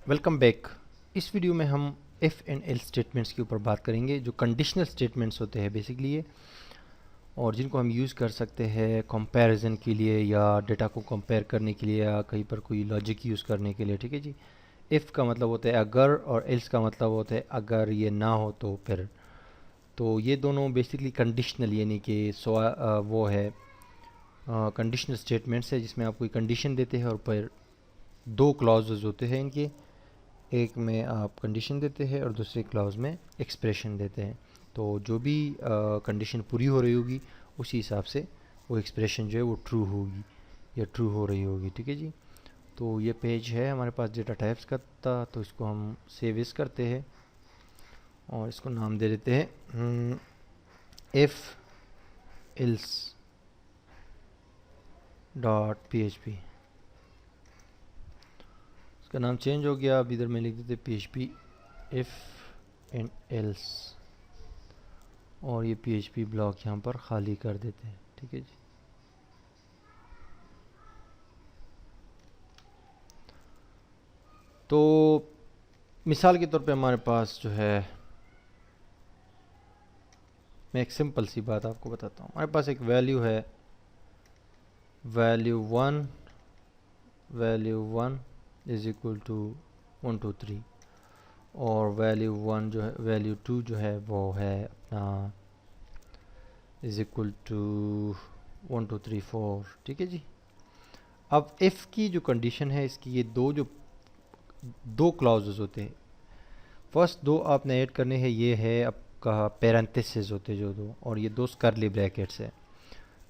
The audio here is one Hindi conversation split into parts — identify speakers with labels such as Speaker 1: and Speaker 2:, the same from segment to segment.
Speaker 1: Welcome back. इस वीडियो में हम एफ एंड एल स्टेटमेंट्स के ऊपर बात करेंगे, जो कंडीशनल स्टेटमेंट्स होते हैं बेसिकली ये, और जिनको हम यूज़ कर सकते हैं कंपैरिजन के लिए या डेटा को कंपेयर करने के लिए या कहीं पर कोई लॉजिक यूज़ करने के लिए। ठीक है जी। इफ़ का मतलब होता है अगर और एल्स का मतलब होता है अगर ये ना हो तो फिर। तो ये दोनों बेसिकली कंडीशनल यानी कि वो है कंडीशनल स्टेटमेंट्स है, जिसमें आप कोई कंडीशन देते हैं और फिर दो क्लॉजेज होते हैं इनके। एक में आप कंडीशन देते हैं और दूसरे क्लाउज में एक्सप्रेशन देते हैं। तो जो भी कंडीशन पूरी हो रही होगी उसी हिसाब से वो एक्सप्रेशन जो है वो ट्रू होगी या ट्रू हो रही होगी। ठीक है जी। तो ये पेज है हमारे पास डेटा टाइप्स का था, तो इसको हम सेव एज करते हैं और इसको नाम दे देते हैं इफ एल्स डॉट php। इसका नाम चेंज हो गया, अब इधर में लिख देते php इफ एंड एल्स, और ये PHP ब्लॉक यहाँ पर खाली कर देते हैं। ठीक है जी। तो मिसाल के तौर पे हमारे पास जो है, मैं एक सिंपल सी बात आपको बताता हूँ। हमारे पास एक वैल्यू है, value one is equal to 123, और वैल्यू वन जो है, वैल्यू टू जो है वो है अपना इज इक्वल टू 1234। ठीक है जी। अब इफ़ की जो कंडीशन है इसकी, ये दो क्लॉजेज होते हैं। फर्स्ट दो आपने ऐड करने हैं, ये है आपका पैरेंथेसिस होते जो दो, और ये दो कर्ली ब्रैकेट्स है।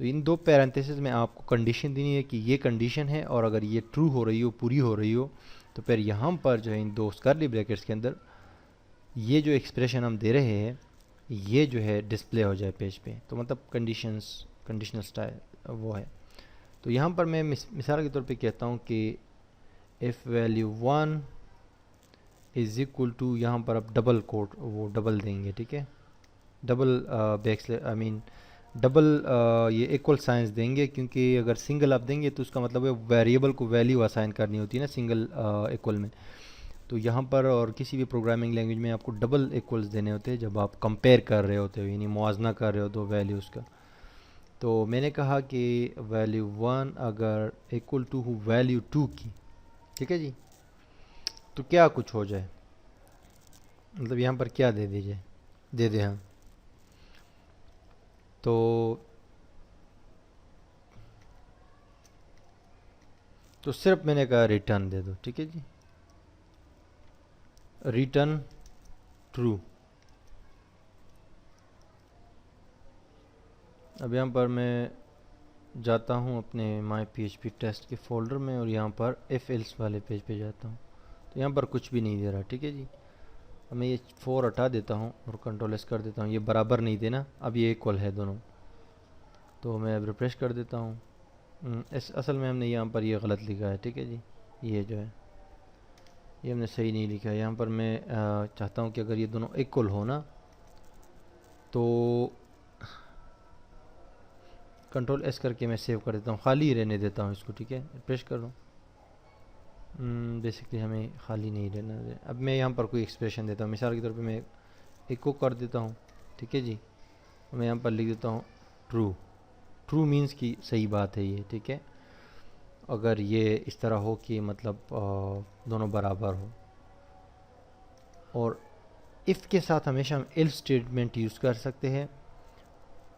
Speaker 1: तो इन दो पैरेंथेसिस में आपको कंडीशन देनी है कि ये कंडीशन है, और अगर ये ट्रू हो रही हो, पूरी हो रही हो, तो फिर यहाँ पर जो है इन दो कर्ली ब्रैकेट्स के अंदर ये जो एक्सप्रेशन हम दे रहे हैं ये जो है डिस्प्ले हो जाए पेज पे। तो मतलब कंडीशनल स्टाइल वो है। तो यहाँ पर मैं मिसाल के तौर पे कहता हूँ कि if value one is equal to, यहाँ पर आप डबल कोट वो डबल देंगे। ठीक है, डबल आई मीन डबल ये इक्वल साइंस देंगे, क्योंकि अगर सिंगल आप देंगे तो उसका मतलब है वेरिएबल को वैल्यू असाइन करनी होती है ना सिंगल इक्वल में। तो यहाँ पर और किसी भी प्रोग्रामिंग लैंग्वेज में आपको डबल इक्वल्स देने होते हैं जब आप कंपेयर कर रहे होते हो, यानी मुआवजा कर रहे हो दो वैल्यूज़ का। तो मैंने कहा कि वैल्यू वन अगर इक्वल टू हो वैल्यू टू की, ठीक है जी, तो क्या कुछ हो जाए, मतलब यहाँ पर क्या दे दीजिए, दे दे हाँ। तो सिर्फ मैंने कहा रिटर्न दे दो। ठीक है जी, रिटर्न ट्रू। अब यहाँ पर मैं जाता हूँ अपने माई PHP टेस्ट के फोल्डर में, और यहाँ पर इफ़ एल्स वाले पेज पे जाता हूँ, तो यहाँ पर कुछ भी नहीं दे रहा। ठीक है जी। अब मैं ये 4 हटा देता हूँ और कंट्रोल एस कर देता हूँ, ये बराबर नहीं देना, अब ये इक्वल है दोनों। तो मैं अब रिफ्रेश कर देता हूँ। इस असल में हमने यहाँ पर ये गलत लिखा है। ठीक है जी, ये जो है ये हमने सही नहीं लिखा है। यहाँ पर मैं चाहता हूँ कि अगर ये दोनों इक्वल हो ना, तो कंट्रोल एस करके मैं सेव कर देता हूँ, खाली रहने देता हूँ इसको। ठीक है, रिफ्रेश कर रहा हूँ। बेसिकली हमें खाली नहीं रहना है। अब मैं यहाँ पर कोई एक्सप्रेशन देता हूँ, मिसाल के तौर पे मैं इको कर देता हूँ। ठीक है जी, मैं यहाँ पर लिख देता हूँ ट्रू। ट्रू मीन्स कि सही बात है ये। ठीक है, अगर ये इस तरह हो कि मतलब दोनों बराबर हो। और इफ़ के साथ हमेशा हम एल्स स्टेटमेंट यूज़ कर सकते हैं,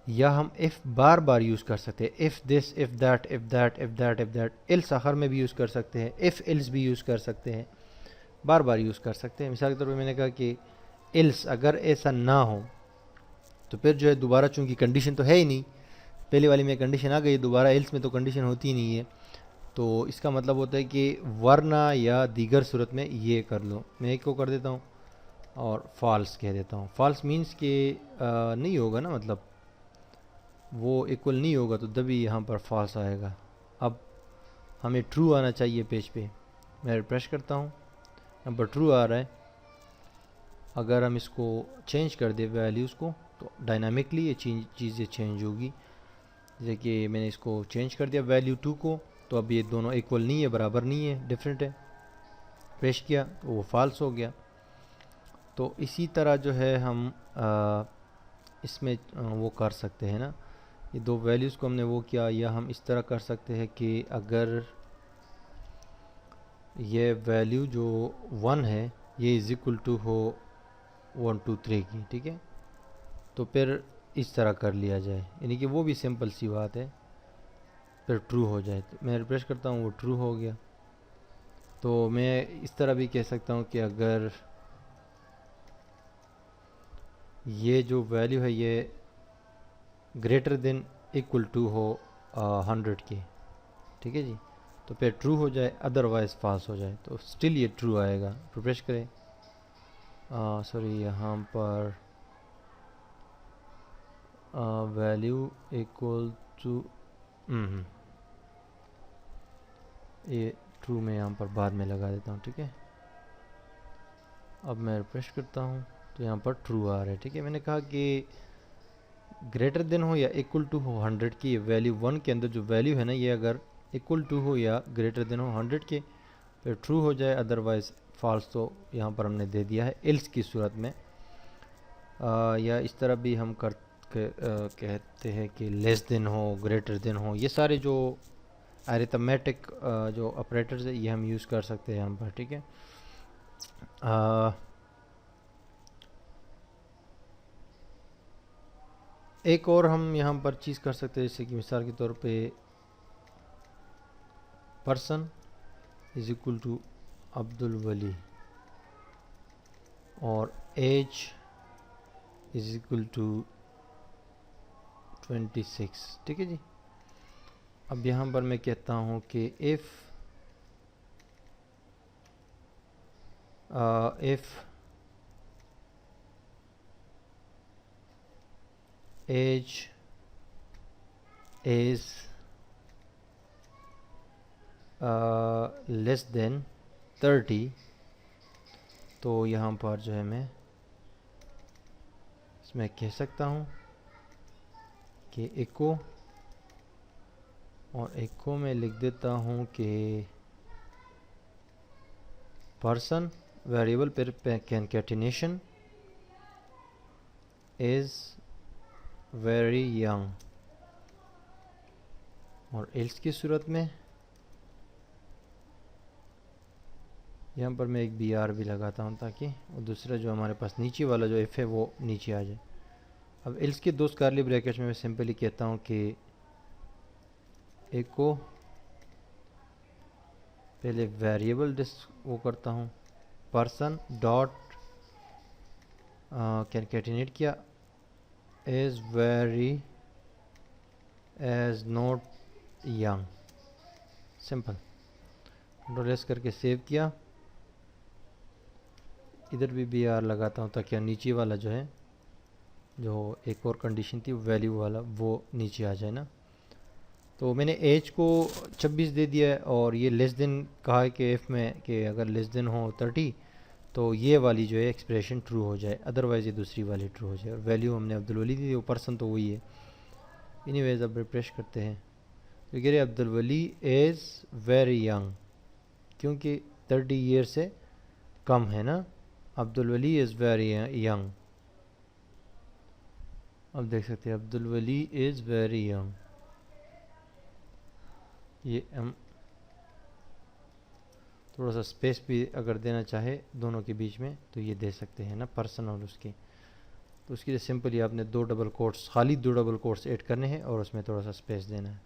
Speaker 1: या हम इफ़ बार बार यूज़ कर सकते हैं, if this if that if that if that if that. Else आखिर में भी यूज़ कर सकते हैं, इफ़ एल्स भी यूज़ कर सकते हैं, बार बार यूज़ कर सकते हैं। मिसाल के तौर पे मैंने कहा कि एल्स अगर ऐसा ना हो, तो फिर जो है दोबारा, चूंकि कंडीशन तो है ही नहीं, पहले वाली में कंडीशन आ गई, दोबारा एल्स में तो कंडीशन होती ही नहीं है। तो इसका मतलब होता है कि वरना या दीगर सूरत में ये कर लो। मैं एक को कर देता हूँ और फॉल्स कह देता हूँ। फॉल्स मीन्स कि नहीं होगा ना, मतलब वो इक्वल नहीं होगा, तो तभी यहाँ पर फॉल्स आएगा। अब हमें ट्रू आना चाहिए पेज पे। मैं रिफ्रेश करता हूँ, यहाँ पर ट्रू आ रहा है। अगर हम इसको चेंज कर दें वैल्यूज़ को, तो डायनामिकली ये चीज़ें चेंज होगी। जैसे कि मैंने इसको चेंज कर दिया वैल्यू टू को, तो अब ये दोनों इक्वल नहीं है, बराबर नहीं है, डिफरेंट है। पेश किया तो वो फॉल्स हो गया। तो इसी तरह जो है हम इसमें वो कर सकते हैं ना, ये दो वैल्यूज़ को हमने वो किया, या हम इस तरह कर सकते हैं कि अगर ये वैल्यू जो 1 है ये इज इक्वल टू हो 1 2 3 की, ठीक है, तो फिर इस तरह कर लिया जाए, यानी कि वो भी सिंपल सी बात है, फिर ट्रू हो जाए। तो मैं रिफ्रेश करता हूँ, वो ट्रू हो गया। तो मैं इस तरह भी कह सकता हूँ कि अगर ये जो वैल्यू है ये ग्रेटर देन इक्वल टू हो 100 की, ठीक है जी, तो फिर ट्रू हो जाए, अदरवाइज फॉल्स हो जाए, तो स्टिल ये ट्रू आएगा। रिफ्रेश करें, सॉरी यहाँ पर वैल्यू इक्वल टू ये ट्रू में यहाँ पर बाद में लगा देता हूँ, ठीक है। अब मैं रिफ्रेश करता हूँ तो यहाँ पर ट्रू आ रहा है, ठीक है। मैंने कहा कि ग्रेटर देन हो या इक्वल टू हो 100 की, वैल्यू 1 के अंदर जो वैल्यू है ना ये अगर इक्वल टू हो या ग्रेटर देन हो 100 के, फिर ट्रू हो जाए, अदरवाइज फॉल्स। तो यहाँ पर हमने दे दिया है एल्स की सूरत में। या इस तरह भी हम कहते हैं कि लेस देन हो, ग्रेटर देन हो, ये सारे जो अरिथमेटिक जो ऑपरेटर्स है ये हम यूज़ कर सकते हैं यहाँ पर, ठीक है। एक और हम यहाँ पर चीज़ कर सकते हैं, जैसे कि मिसाल के तौर पे person is equal to Abdul Wali और एज इज इक्वल टू 26, ठीक है जी। अब यहाँ पर मैं कहता हूँ कि if age is less than 30, तो यहाँ पर जो है मैं इसमें कह सकता हूँ कि इको, और इको में लिख देता हूँ कि पर्सन वेरिएबल पर कंकैटिनेशन इज वेरी यंग, और एल्स की सूरत में यहाँ पर मैं एक बी आर भी लगाता हूँ ताकि वो दूसरा जो हमारे पास नीचे वाला जो एफ है वो नीचे आ जाए। अब एल्स के दो कर्ली ब्रैकेट्स में मैं सिंपली कहता हूँ कि एको, पहले वेरिएबल वो करता हूँ पर्सन डॉट कंकैटिनेट किया age very age not young, simple. Control S करके सेव किया, इधर भी बी आर लगाता हूँ ताकि नीचे वाला जो है, जो एक और कंडीशन थी वैल्यू वाला, वो नीचे आ जाए ना। तो मैंने एज को 26 दे दिया है, और ये लेस देन कहा है कि एफ में कि अगर लेस देन हो 30 तो ये वाली जो है एक्सप्रेशन ट्रू हो जाए, अदरवाइज ये दूसरी वाली ट्रू हो जाए। और वैल्यू हमने अब्दुल वली दी थी, वो पर्सन तो वही है। एनीवेज अब रिफ्रेश करते हैं तो कह रहे Abdul Wali is very young, क्योंकि 30 ईयर से कम है ना। Abdul Wali is very young, अब देख सकते हैं Abdul Wali is very young. ये हम थोड़ा सा स्पेस भी अगर देना चाहे दोनों के बीच में तो ये दे सकते हैं ना, पर्सन और उसके। तो उसके लिए सिंपली आपने दो डबल कोट्स, खाली दो डबल कोट्स ऐड करने हैं और उसमें थोड़ा सा स्पेस देना है।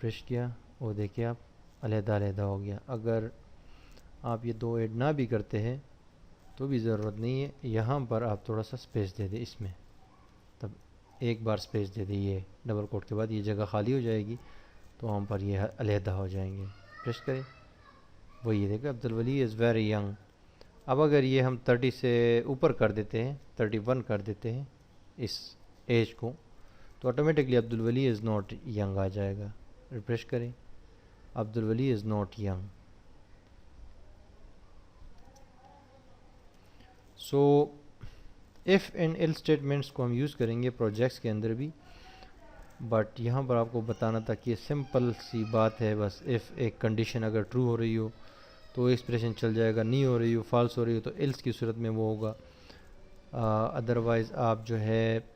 Speaker 1: प्रेस किया, वो देखिए आप अलहदा हो गया। अगर आप ये दो ऐड ना भी करते हैं तो भी ज़रूरत नहीं है, यहाँ पर आप थोड़ा सा स्पेस दे दें इसमें, तब एक बार स्पेस दे दें, ये डबल कोट के बाद ये जगह खाली हो जाएगी, तो वहाँ पर ये अलहदा हो जाएंगे। प्रेस करें, वही देखो Abdul Wali is very young. अब अगर ये हम 30 से ऊपर कर देते हैं, 31 कर देते हैं इस एज को, तो automatically Abdul Wali is not young आ जाएगा। रिफ्रेश करें, Abdul Wali is not young. So if and else statements को हम यूज़ करेंगे प्रोजेक्ट्स के अंदर भी, बट यहाँ पर आपको बताना था कि ये सिंपल सी बात है बस। इफ़ एक कंडीशन अगर ट्रू हो रही हो तो एक्सप्रेशन चल जाएगा। नहीं हो रही हो, फॉल्स हो रही हो, तो एल्स की सूरत में वो होगा। अदरवाइज़ आप जो है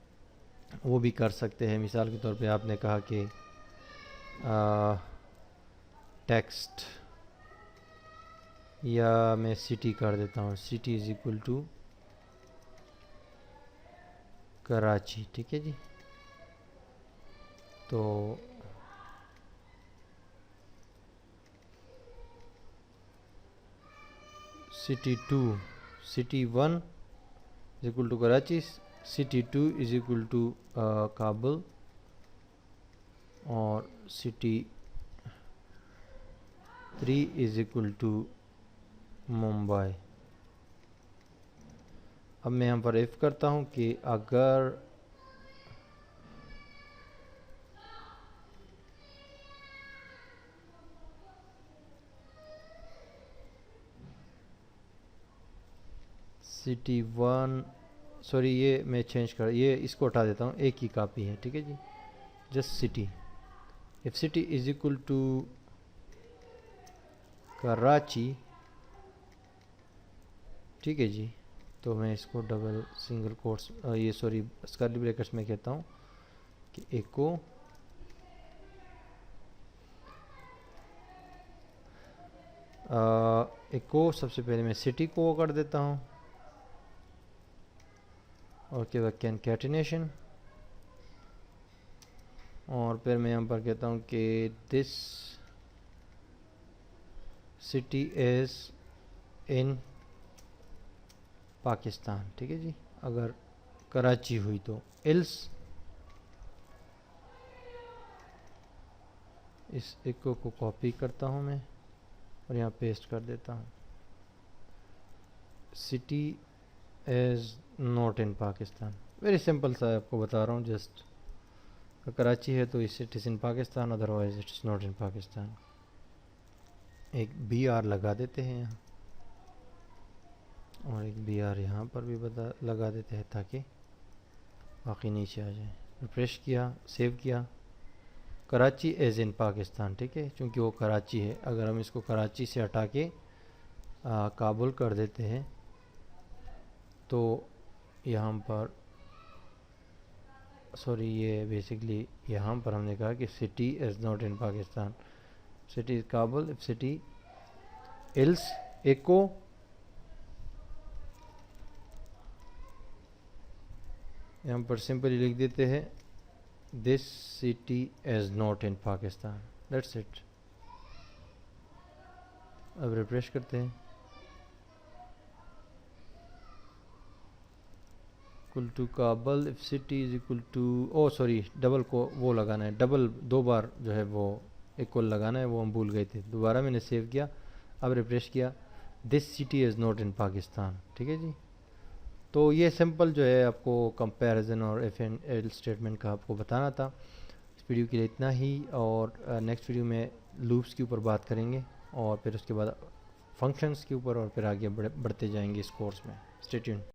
Speaker 1: वो भी कर सकते हैं। मिसाल के तौर पे आपने कहा कि टेक्स्ट, या मैं सिटी कर देता हूँ, city is equal to Karachi, ठीक है जी। तो city 2, city 1 is equal to Karachi, city 2 is equal to Kabul, और city 3 is equal to Mumbai. अब मैं यहाँ पर इफ करता हूँ कि अगर सिटी 1, सॉरी ये मैं चेंज कर, ये इसको हटा देता हूँ, एक ही कॉपी है, ठीक है जी। Just city, if city is equal to Karachi, ठीक है जी, तो मैं इसको डबल सिंगल कोट्स, ये सॉरी कर्ली ब्रैकेट्स में कहता हूँ कि एको एको, सबसे पहले मैं सिटी को कर देता हूँ, और उसके बाद कैनकेटिनेशन, और फिर मैं यहाँ पर कहता हूँ कि this city is in Pakistan, ठीक है जी। अगर कराची हुई तो एल्स, इस एको को कॉपी करता हूँ मैं और यहाँ पेस्ट कर देता हूँ, city is not in Pakistan. Very simple सा आपको बता रहा हूँ, जस्ट कराची है तो it is in Pakistan, otherwise it is not in Pakistan. एक बी आर लगा देते हैं यहाँ, और एक बी आर यहाँ पर भी लगा देते हैं ताकि बाकी नीचे आ जाए। रिफ्रेश किया, सेव किया, कराची एज इन पाकिस्तान, ठीक है, क्योंकि वो कराची है। अगर हम इसको कराची से हटा के काबुल कर देते हैं तो यहाँ पर, सॉरी ये बेसिकली यहाँ पर हमने कहा कि city is not in Pakistan, city is Kabul, if city else echo यहाँ पर सिंपली लिख देते हैं this city is not in Pakistan, that's it. अब रिफ्रेश करते हैं, equal to Kabul, if city is equal to, oh sorry double को वो लगाना है, डबल 2 बार जो है वो इक्वल लगाना है, वो हम भूल गए थे। दोबारा मैंने सेव किया, अब रिफ्रेश किया, this city is not in Pakistan, ठीक है जी। तो ये सिंपल जो है आपको कंपैरिजन और इफ एंड एल स्टेटमेंट का आपको बताना था। इस वीडियो के लिए इतना ही, और नेक्स्ट वीडियो में लूप्स के ऊपर बात करेंगे, और फिर उसके बाद फंक्शंस के ऊपर, और फिर आगे बढ़ते जाएंगे इस कोर्स में। Stay tuned.